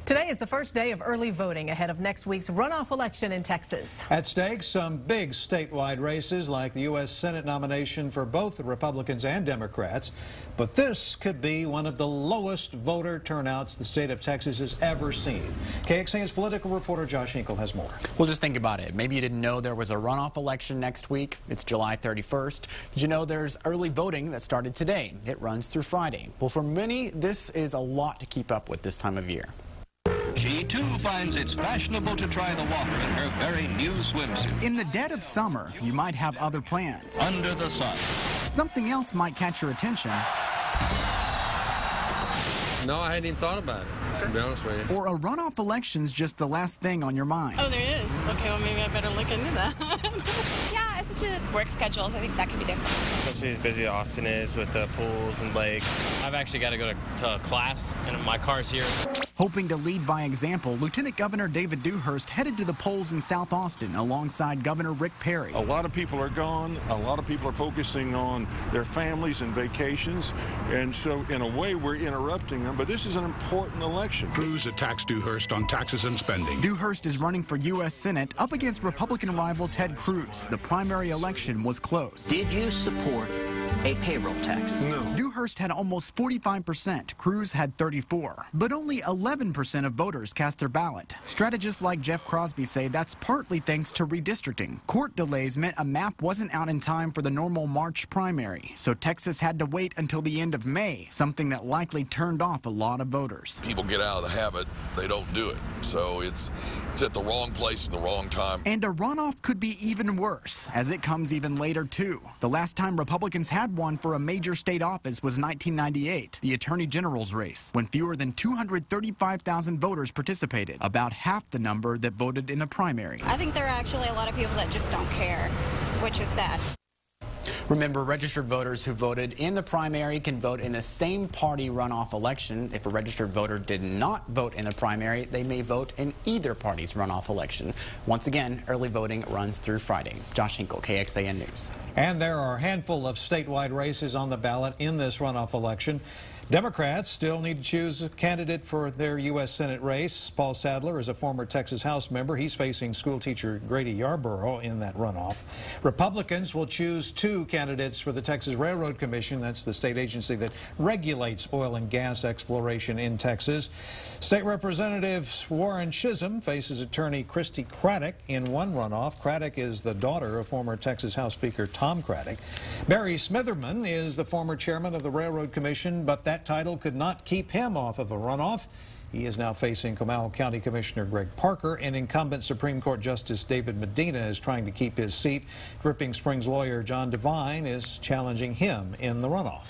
Today is the first day of early voting ahead of next week's runoff election in Texas. At stake, some big statewide races like the U.S. Senate nomination for both the Republicans and Democrats. But this could be one of the lowest voter turnouts the state of Texas has ever seen. KXAN's political reporter Josh Hinkle has more. Well, just think about it. Maybe you didn't know there was a runoff election next week. It's July 31st. Did you know there's early voting that started today? It runs through Friday. Well, for many, this is a lot to keep up with this time of year. She, too, finds it's fashionable to try the water in her very new swimsuit. In the dead of summer, you might have other plans. Under the sun. Something else might catch your attention. No, I hadn't even thought about it, to be honest with you. Or a runoff election's just the last thing on your mind. Oh, there is? Okay, well, maybe I better look into that. Yeah, especially with work schedules, I think that could be different. Especially as busy as Austin is with the pools and lakes. I've actually got to go to class, and my car's here. Hoping to lead by example, Lieutenant Governor David Dewhurst headed to the polls in South Austin alongside Governor Rick Perry. A lot of people are gone. A lot of people are focusing on their families and vacations. And so, in a way, we're interrupting them. But this is an important election. Cruz attacks Dewhurst on taxes and spending. Dewhurst is running for U.S. Senate up against Republican rival Ted Cruz. The primary election was close. Did you support a payroll tax? No. Dewhurst had almost 45%. Cruz had 34%. But only 11% of voters cast their ballot. Strategists like Jeff Crosby say that's partly thanks to redistricting. Court delays meant a map wasn't out in time for the normal March primary. So Texas had to wait until the end of May, something that likely turned off a lot of voters. People get out of the habit, they don't do it. So it's at the wrong place in the wrong time. And a runoff could be even worse, as it comes even later, too. The last time Republicans had one for a major state office was 1998, the Attorney General's race, when fewer than 235,000 voters participated, about half the number that voted in the primary. I think there are actually a lot of people that just don't care, which is sad. Remember, registered voters who voted in the primary can vote in the same party runoff election. If a registered voter did not vote in the primary, they may vote in either party's runoff election. Once again, early voting runs through Friday. Josh Hinkle, KXAN News. And there are a handful of statewide races on the ballot in this runoff election. Democrats still need to choose a candidate for their U.S. Senate race. Paul Sadler is a former Texas House member. He's facing schoolteacher Grady Yarborough in that runoff. Republicans will choose two candidates for the Texas Railroad Commission. That's the state agency that regulates oil and gas exploration in Texas. State Representative Warren Chisholm faces attorney Christy Craddock in one runoff. Craddock is the daughter of former Texas House Speaker Tom Craddock. Barry Smitherman is the former chairman of the Railroad Commission, but that title could not keep him off of a runoff. He is now facing Comal County Commissioner Greg Parker, and incumbent Supreme Court Justice David Medina is trying to keep his seat. Dripping Springs lawyer John Devine is challenging him in the runoff.